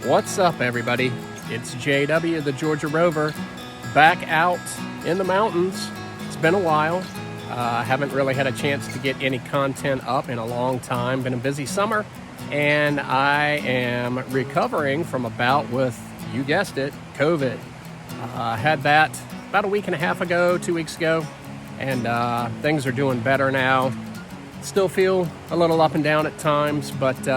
What's up, everybody? It's JW, the Georgia Rover, back out in the mountains. It's been a while. I haven't really had a chance to get any content up in a long time. Been a busy summer, and I am recovering from a bout with, you guessed it, COVID. Had that about a week and a half ago, 2 weeks ago, and things are doing better now. Still feel a little up and down at times, but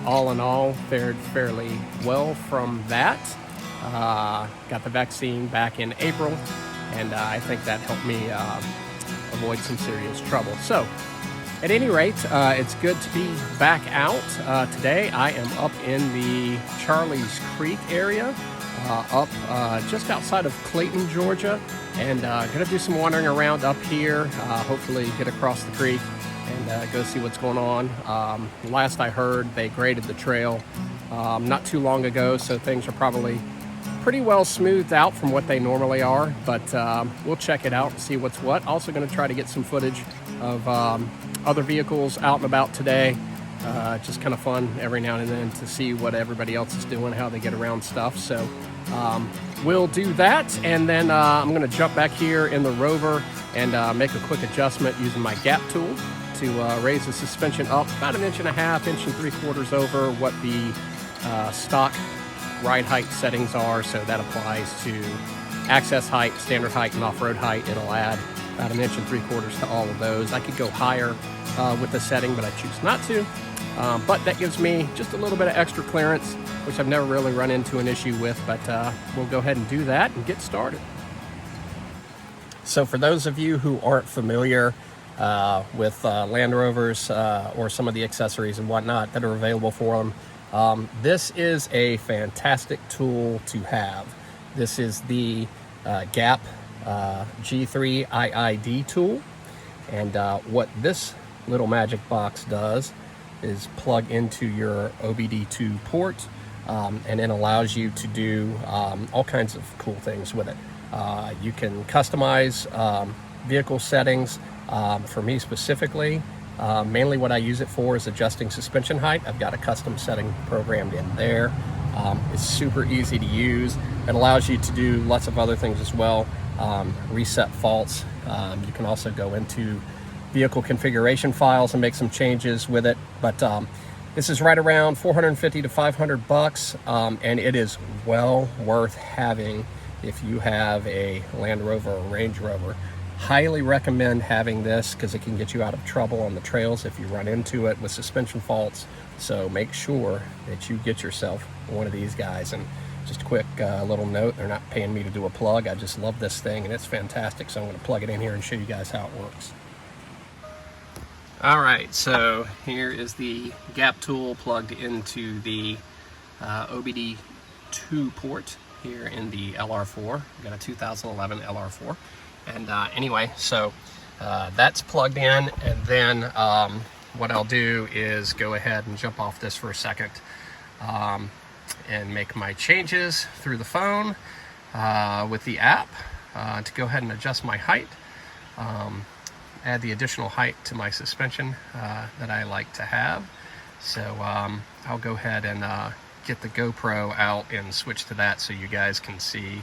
all in all, fared fairly well from that. Got the vaccine back in April, and I think that helped me avoid some serious trouble. So, at any rate, it's good to be back out. Today, I am up in the Charlie's Creek area, up just outside of Clayton, Georgia, and gonna do some wandering around up here, hopefully get across the creek and go see what's going on. Last I heard, they graded the trail not too long ago, so things are probably pretty well smoothed out from what they normally are, but we'll check it out and see what's what. Also going to try to get some footage of other vehicles out and about today. Just kind of fun every now and then to see what everybody else is doing, how they get around stuff. So we'll do that, and then I'm going to jump back here in the Rover and make a quick adjustment using my gap tool to raise the suspension up about 1.5 inches, 1 3/4 over what the stock ride height settings are. So that applies to access height, standard height, and off-road height. It'll add about 1 3/4 inches to all of those. I could go higher with the setting, but I choose not to. But that gives me just a little bit of extra clearance, which I've never really run into an issue with, but we'll go ahead and do that and get started. So for those of you who aren't familiar with Land Rovers or some of the accessories and whatnot that are available for them, this is a fantastic tool to have. This is the Gap G3 IID Tool, and what this little magic box does is plug into your OBD2 port, and it allows you to do all kinds of cool things with it. You can customize vehicle settings. For me specifically, mainly what I use it for is adjusting suspension height. I've got a custom setting programmed in there. It's super easy to use. It allows you to do lots of other things as well. Reset faults. You can also go into vehicle configuration files and make some changes with it. But this is right around $450 to $500, and it is well worth having if you have a Land Rover or Range Rover. Highly recommend having this because it can get you out of trouble on the trails if you run into it with suspension faults. So make sure that you get yourself one of these guys. And just a quick little note, they're not paying me to do a plug. I just love this thing and it's fantastic. So I'm going to plug it in here and show you guys how it works. All right, so here is the gap tool plugged into the OBD2 port here in the LR4. I've got a 2011 LR4. And anyway, so that's plugged in, and then what I'll do is go ahead and jump off this for a second and make my changes through the phone with the app to go ahead and adjust my height, add the additional height to my suspension that I like to have. So I'll go ahead and get the GoPro out and switch to that so you guys can see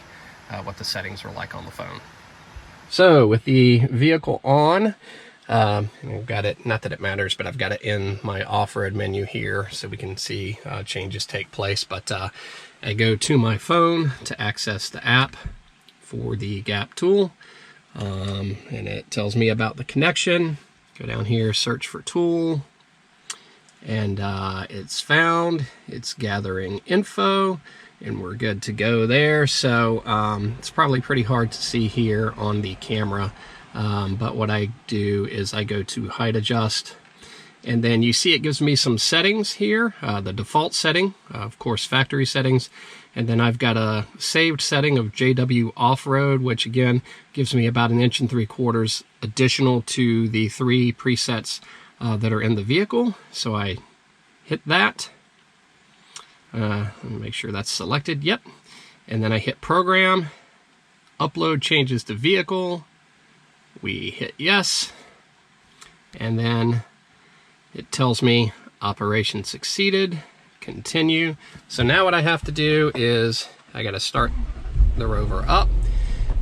what the settings are like on the phone. So with the vehicle on, I've got it, not that it matters, but I've got it in my off-road menu here so we can see changes take place. But I go to my phone to access the app for the gap tool, and it tells me about the connection. Go down here, search for tool, and it's found. It's gathering info, and we're good to go there. So it's probably pretty hard to see here on the camera, but what I do is I go to height adjust, and then you see it gives me some settings here, the default setting, of course factory settings, and then I've got a saved setting of JW off-road, which again gives me about 1 3/4 inches additional to the 3 presets that are in the vehicle. So I hit that. Let me make sure that's selected. Yep. And then I hit program, upload changes to vehicle. We hit yes. And then it tells me operation succeeded. continue. So now what I have to do is I got to start the Rover up,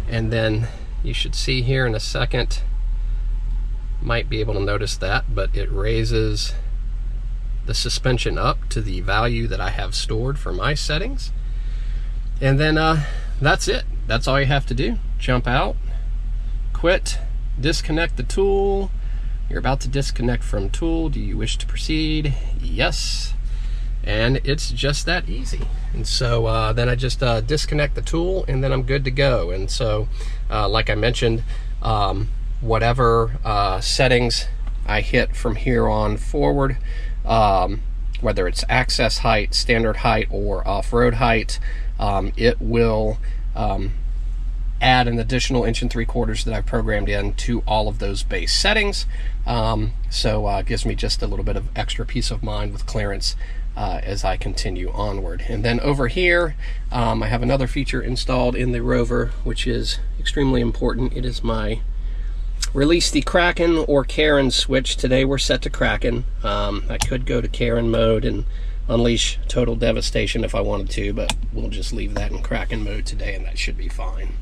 and then you should see here in a second, might be able to notice that, but it raises the suspension up to the value that I have stored for my settings. And then that's it. That's all you have to do. Jump out, quit, disconnect the tool. You're about to disconnect from tool. Do you wish to proceed? Yes. And it's just that easy. And so then I just disconnect the tool, and then I'm good to go. And so like I mentioned, whatever settings I hit from here on forward, whether it's access height, standard height, or off-road height, it will add an additional 1 3/4 that I've programmed in to all of those base settings. So it gives me just a little bit of extra peace of mind with clearance as I continue onward. And then over here, I have another feature installed in the Rover, which is extremely important. It is my release the Kraken or Karen switch. Today we're set to Kraken. I could go to Karen mode and unleash total devastation if I wanted to, but we'll just leave that in Kraken mode today, and that should be fine.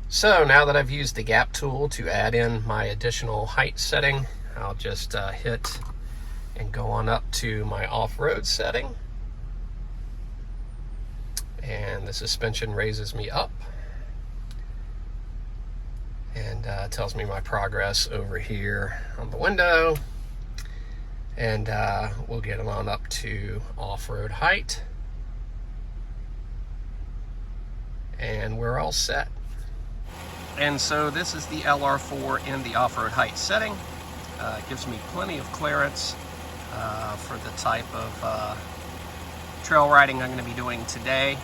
So now that I've used the gap tool to add in my additional height setting, I'll just hit and go on up to my off-road setting, and the suspension raises me up and tells me my progress over here on the window. And we'll get them on up to off-road height, and we're all set. And so this is the LR4 in the off-road height setting. It gives me plenty of clearance for the type of trail riding I'm going to be doing today.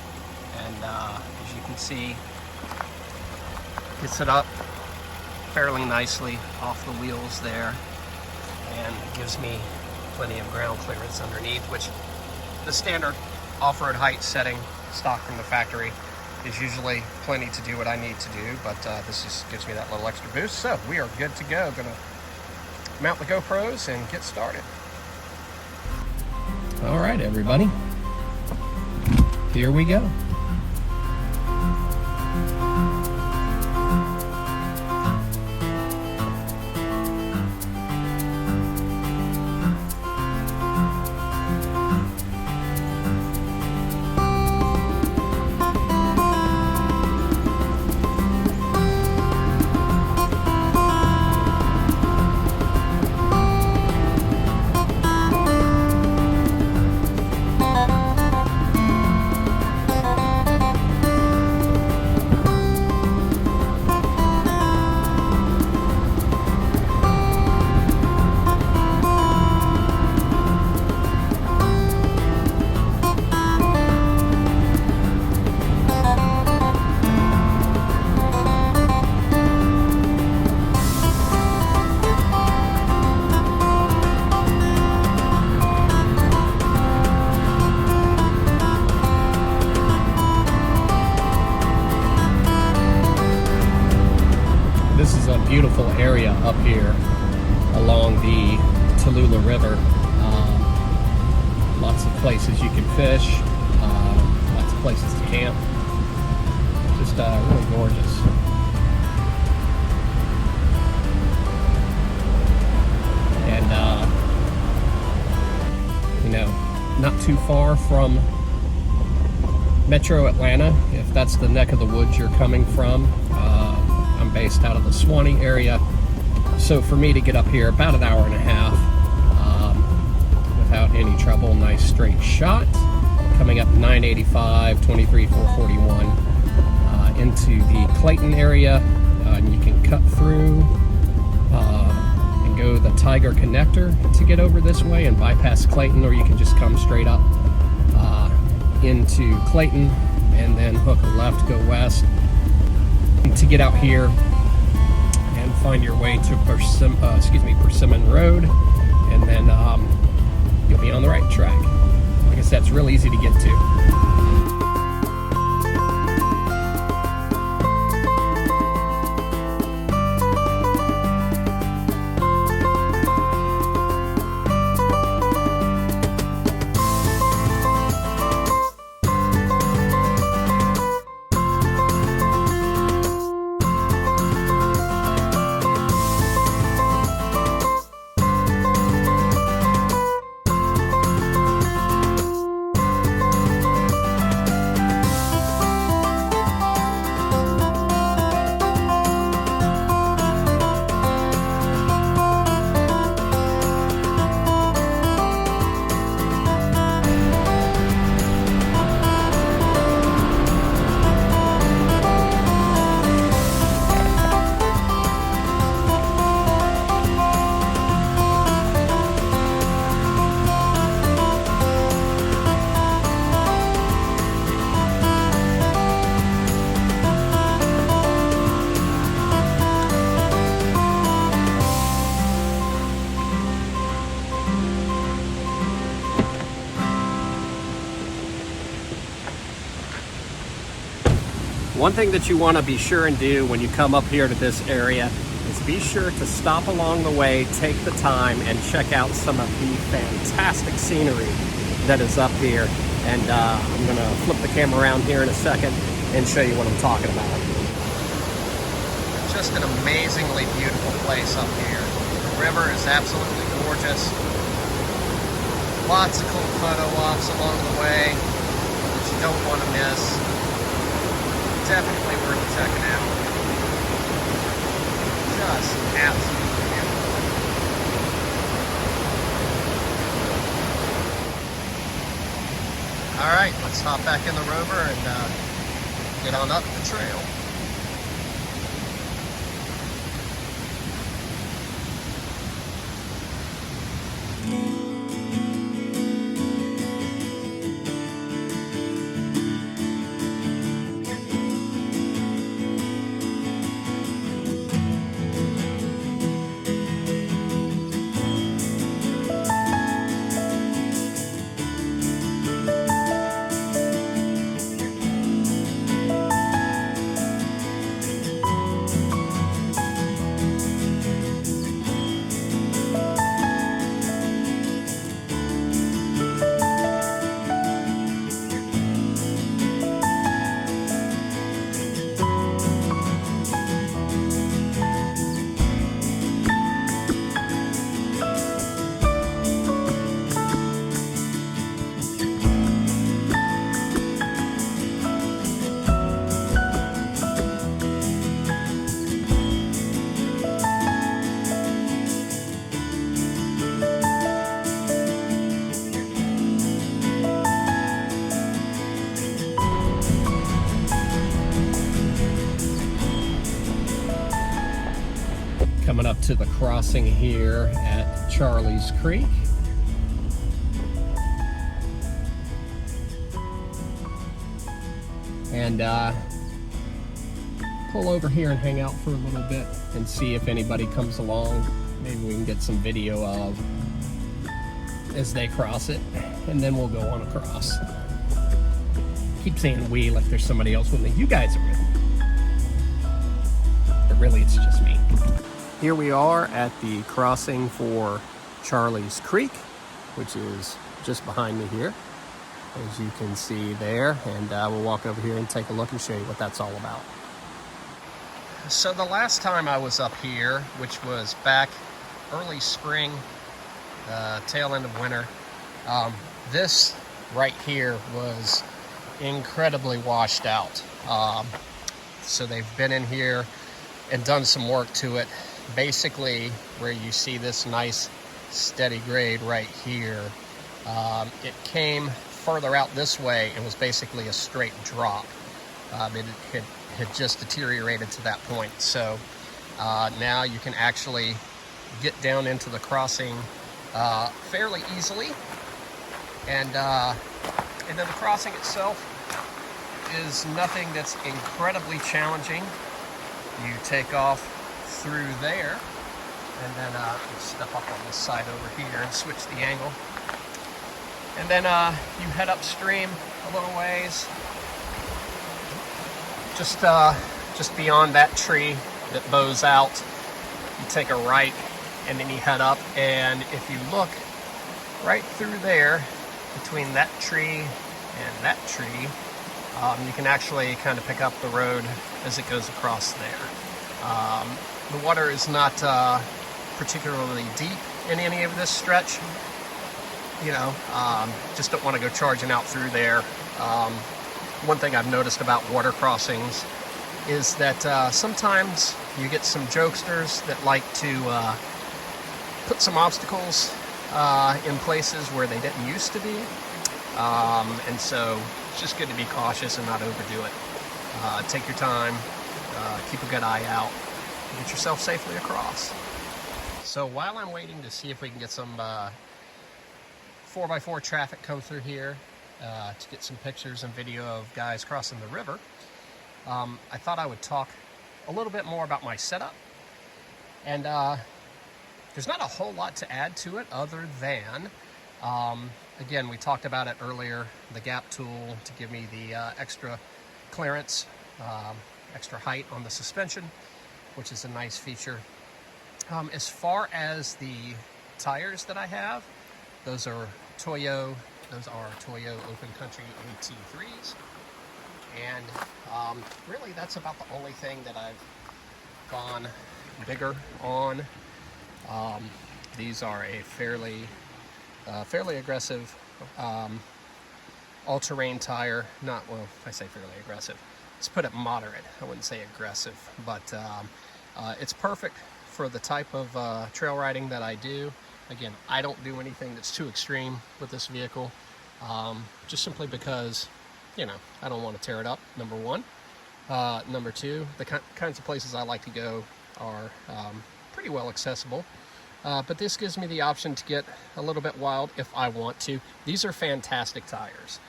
And as you can see, gets it up fairly nicely off the wheels there, and it gives me plenty of ground clearance underneath, which the standard off-road height setting stock from the factory is usually plenty to do what I need to do, but this just gives me that little extra boost. So we are good to go. Gonna mount the GoPros and get started. All right, everybody, here we go. Beautiful area up here along the Tallulah River. Lots of places you can fish, lots of places to camp. Just really gorgeous. And you know, not too far from Metro Atlanta, if that's the neck of the woods you're coming from. I'm based out of the Swanee area, so for me to get up here about an hour and a half without any trouble. Nice straight shot coming up 985, 23,441 into the Clayton area, and you can cut through and go the Tiger connector to get over this way and bypass Clayton, or you can just come straight up into Clayton and then hook a left, go west to get out here and find your way to Persimmon Road, and then you'll be on the right track. Like I said, it's real easy to get to. One thing that you want to be sure and do when you come up here to this area is be sure to stop along the way, take the time, and check out some of the fantastic scenery that is up here. And I'm going to flip the camera around here in a second and show you what I'm talking about. Just an amazingly beautiful place up here. The river is absolutely gorgeous. Lots of cool photo ops along the way that you don't want to miss. Definitely worth checking out. Just absolutely beautiful. All right, let's hop back in the Rover and get on up the trail. Coming up to the crossing here at Charlie's Creek. And pull over here and hang out for a little bit and see if anybody comes along. Maybe we can get some video of as they cross it, and then we'll go on across. Keep saying we like there's somebody else with me. You guys are with me. But really, it's just me. Here we are at the crossing for Charlie's Creek, which is just behind me here, as you can see there. And we'll walk over here and take a look and show you what that's all about. So the last time I was up here, which was back early spring, tail end of winter, this right here was incredibly washed out. So they've been in here and done some work to it. Basically, where you see this nice steady grade right here, it came further out this way and was basically a straight drop. It had just deteriorated to that point. So now you can actually get down into the crossing fairly easily. And then the crossing itself is nothing that's incredibly challenging. You take off through there, and then step up on this side over here and switch the angle. And then you head upstream a little ways, just beyond that tree that bows out. You take a right, and then you head up, and if you look right through there, between that tree and that tree, you can actually kind of pick up the road as it goes across there. The water is not particularly deep in any of this stretch. You know, just don't want to go charging out through there. One thing I've noticed about water crossings is that sometimes you get some jokesters that like to put some obstacles in places where they didn't used to be. And so it's just good to be cautious and not overdo it. Take your time, keep a good eye out, and get yourself safely across. So while I'm waiting to see if we can get some 4x4 traffic come through here to get some pictures and video of guys crossing the river, I thought I would talk a little bit more about my setup. And there's not a whole lot to add to it other than, again, we talked about it earlier, the gap tool to give me the extra clearance extra height on the suspension, which is a nice feature. As far as the tires that I have, those are Toyo Open Country AT3s, and really that's about the only thing that I've gone bigger on. These are a fairly aggressive all-terrain tire. Well, if I say fairly aggressive, let's put it moderate. I wouldn't say aggressive, but it's perfect for the type of trail riding that I do. Again, I don't do anything that's too extreme with this vehicle, just simply because, you know, I don't want to tear it up, number one. Number two, the kinds of places I like to go are pretty well accessible. But this gives me the option to get a little bit wild if I want to. These are fantastic tires.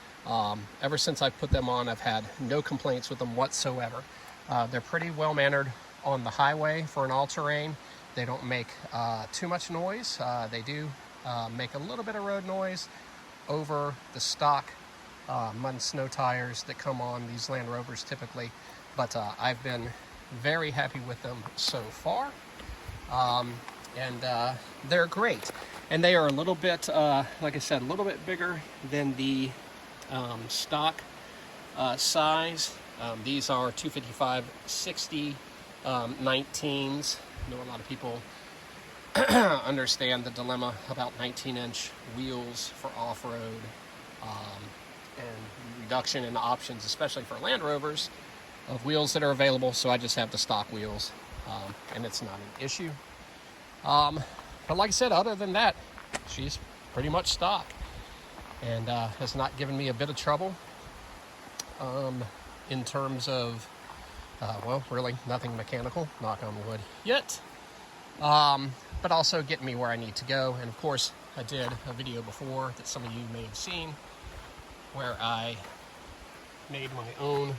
Ever since I put them on, I've had no complaints with them whatsoever. They're pretty well mannered on the highway for an all-terrain. They don't make too much noise. They do make a little bit of road noise over the stock mud and snow tires that come on these Land Rovers typically, but I've been very happy with them so far. And they're great, and they are a little bit like I said, a little bit bigger than the stock size. These are 255/60 19s. I know a lot of people understand the dilemma about 19-inch wheels for off-road, and reduction in options, especially for Land Rovers, of wheels that are available. So I just have the stock wheels, and it's not an issue. But like I said, other than that, she's pretty much stock, and has not given me a bit of trouble in terms of, well, really nothing mechanical, knock on wood, yet. But also getting me where I need to go. And of course, I did a video before that some of you may have seen where I made my own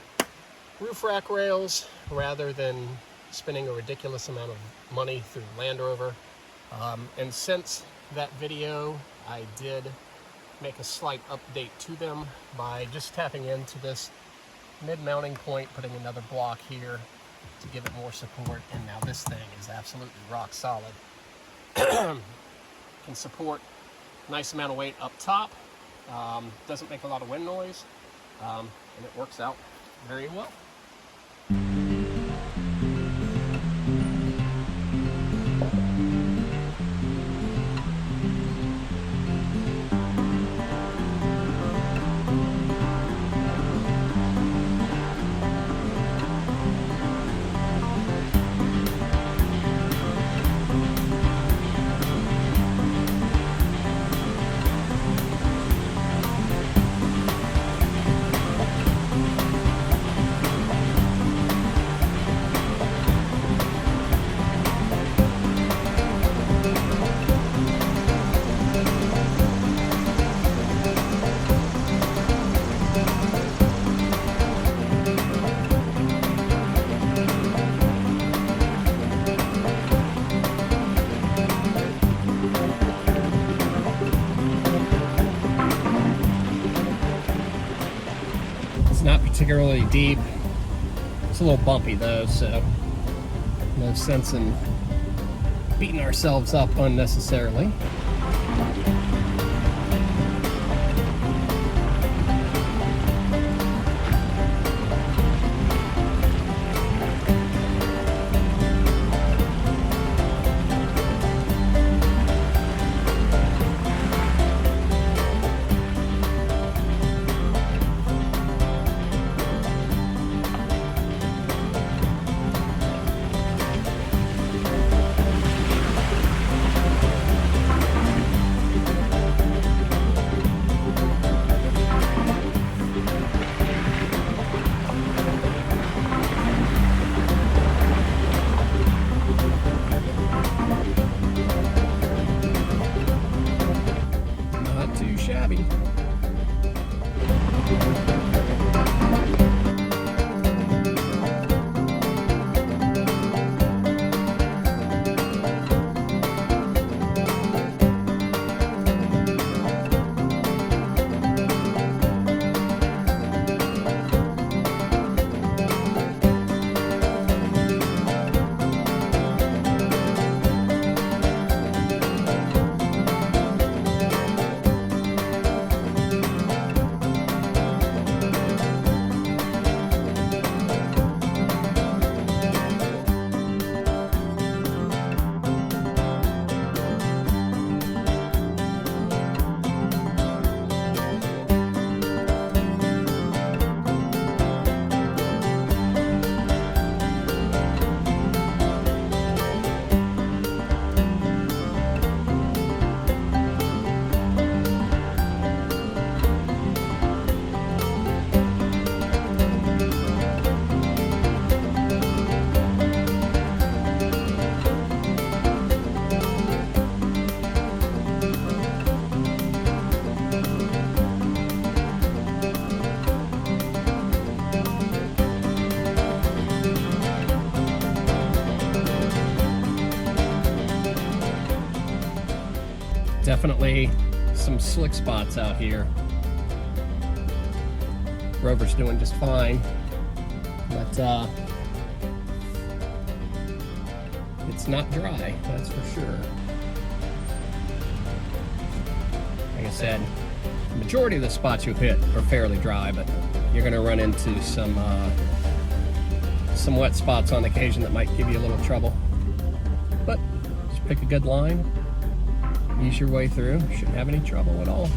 roof rack rails rather than spending a ridiculous amount of money through Land Rover. And since that video, I did make a slight update to them by just tapping into this mid-mounting point, putting another block here to give it more support, and now this thing is absolutely rock solid. Can support a nice amount of weight up top, doesn't make a lot of wind noise, and it works out very well. Not particularly deep. It's a little bumpy though, so no sense in beating ourselves up unnecessarily. definitely some slick spots out here. Rover's doing just fine, but it's not dry, that's for sure. Like I said, the majority of the spots you hit are fairly dry, but you're going to run into some wet spots on occasion that might give you a little trouble. But just pick a good line, ease your way through, shouldn't have any trouble at all.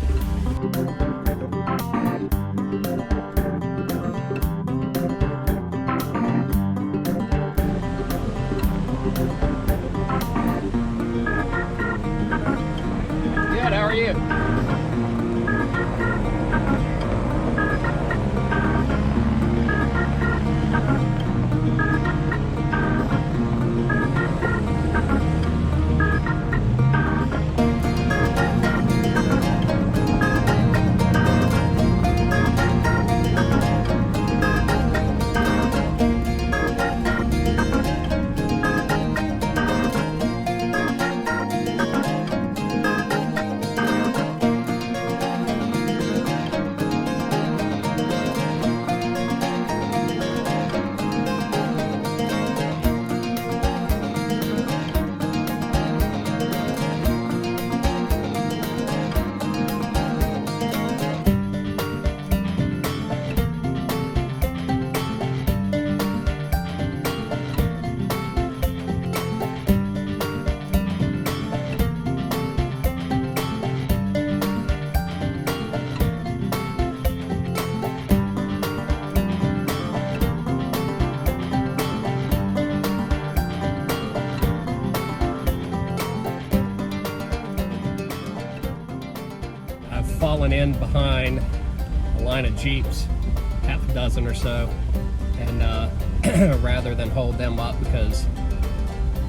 Good, how are you? Fallen in behind a line of Jeeps, half a dozen or so, and rather than hold them up because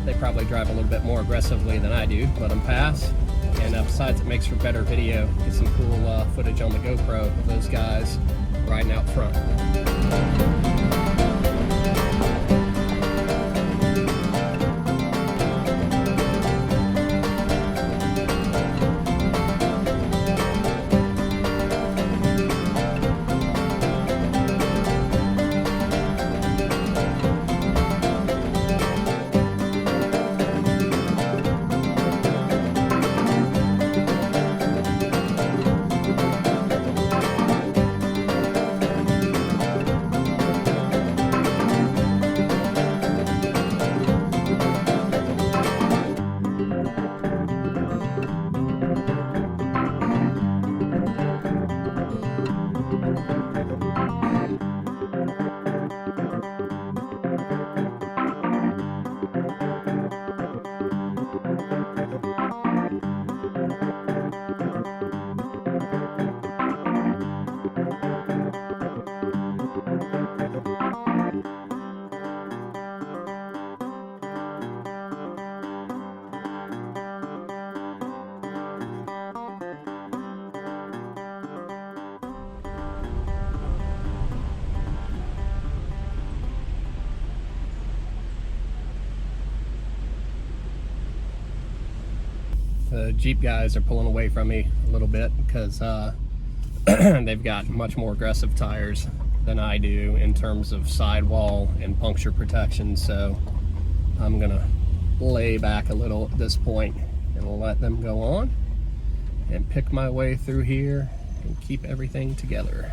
they probably drive a little bit more aggressively than I do, let them pass. And besides, it makes for better video, get some cool footage on the GoPro of those guys riding out front. The Jeep guys are pulling away from me a little bit because they've got much more aggressive tires than I do in terms of sidewall and puncture protection, so I'm gonna lay back a little at this point and let them go on and pick my way through here and keep everything together.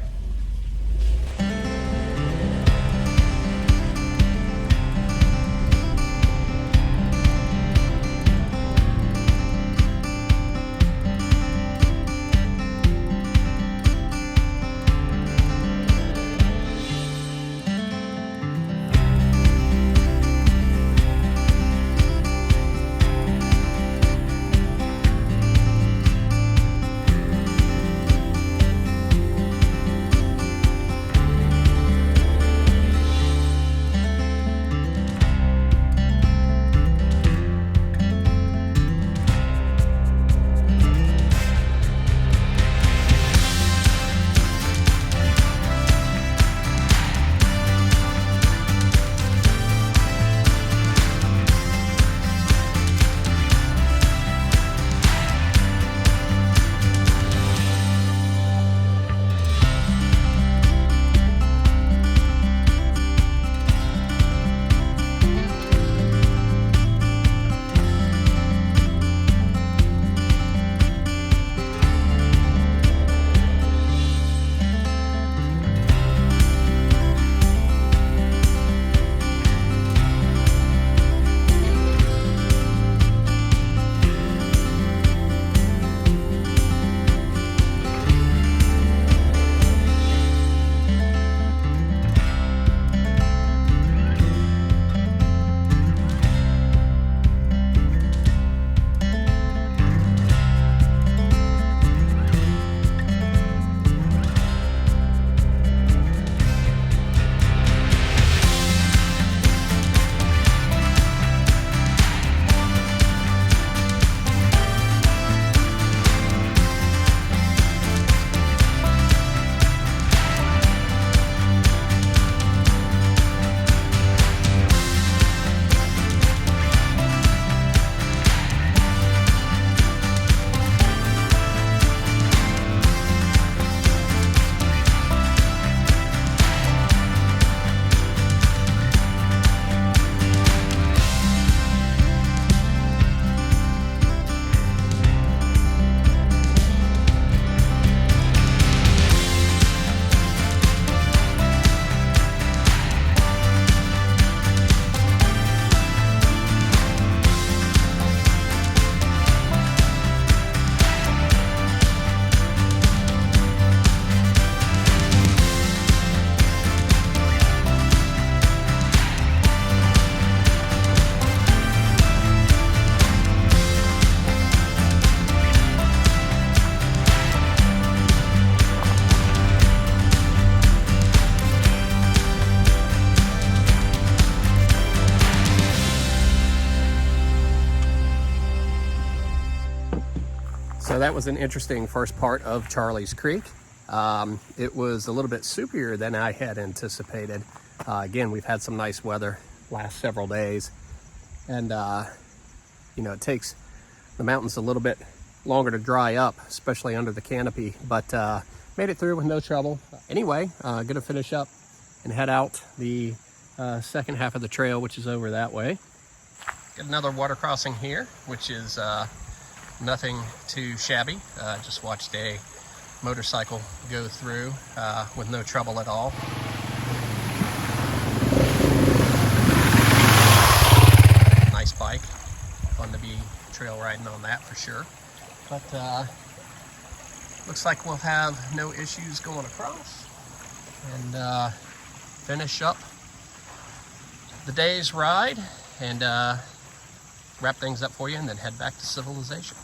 So that was an interesting first part of Charlie's Creek. It was a little bit soupier than I had anticipated. Again, we've had some nice weather last several days, and you know, it takes the mountains a little bit longer to dry up, especially under the canopy, but made it through with no trouble. Anyway, gonna finish up and head out the second half of the trail, which is over that way. Got another water crossing here, which is nothing too shabby. Just watched a motorcycle go through with no trouble at all. Nice bike, fun to be trail riding on that for sure. But looks like we'll have no issues going across, and finish up the day's ride and wrap things up for you, and then head back to civilization.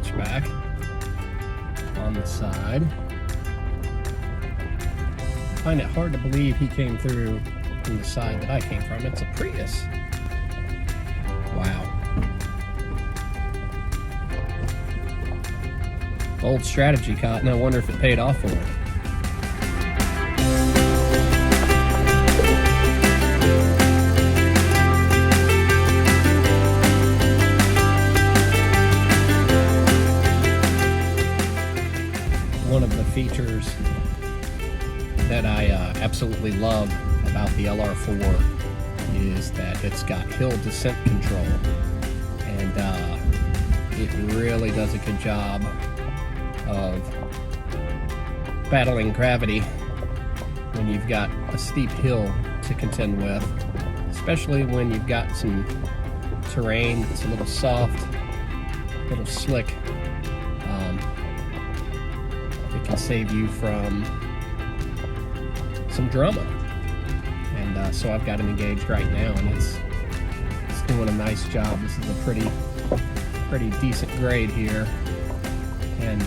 hatchback on the side. I find it hard to believe he came through from the side that I came from. It's a Prius. Wow. Bold strategy, Cotton. I wonder if it paid off for him. features that I absolutely love about the LR4 is that it's got hill descent control, and it really does a good job of battling gravity when you've got a steep hill to contend with, especially when you've got some terrain that's a little soft, a little slick. It can save you from some drama. And so I've got him engaged right now, and it's doing a nice job. This is a pretty decent grade here, and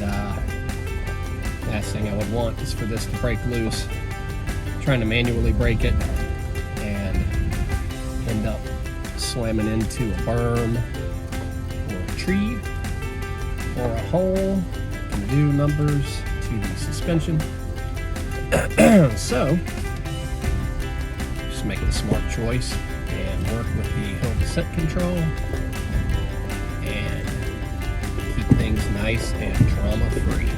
last thing I would want is for this to break loose. Trying to manually break it and end up slamming into a berm or a tree or a hole. Can do numbers to the suspension. So just make the smart choice and work with the hill descent control and keep things nice and drama free.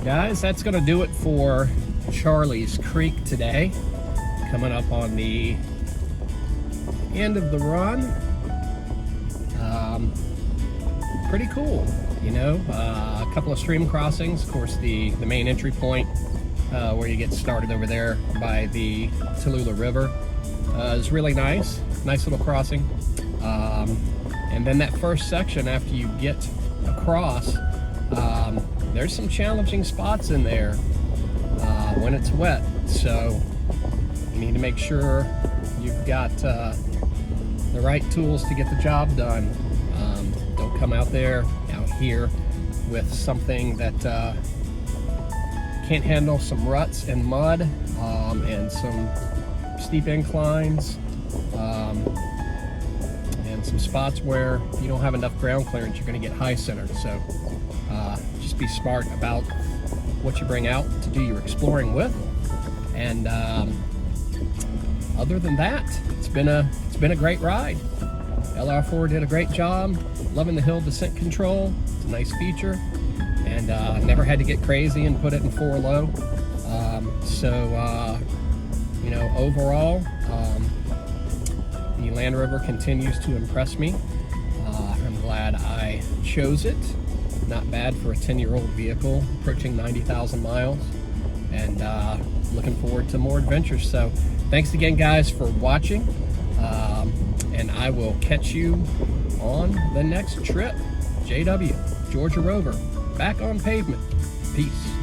Guys, that's going to do it for Charlie's Creek today. Coming up on the end of the run. Pretty cool, you know. A couple of stream crossings. Of course, the main entry point where you get started over there by the Tallulah River is really nice. Nice little crossing. And then that first section after you get across, there's some challenging spots in there when it's wet, so you need to make sure you've got the right tools to get the job done. Don't come out here with something that can't handle some ruts and mud and some steep inclines and some spots where you don't have enough ground clearance. You're going to get high centered, so just be smart about what you bring out to do your exploring with. And other than that, it's been a great ride. LR4 did a great job. Loving the hill descent control. It's a nice feature, and never had to get crazy and put it in 4 low. You know, overall, the Land Rover continues to impress me. I'm glad I chose it. Not bad for a 10-year-old vehicle, approaching 90,000 miles, and looking forward to more adventures. So thanks again, guys, for watching. and I will catch you on the next trip. JW, Georgia Rover, back on pavement. Peace.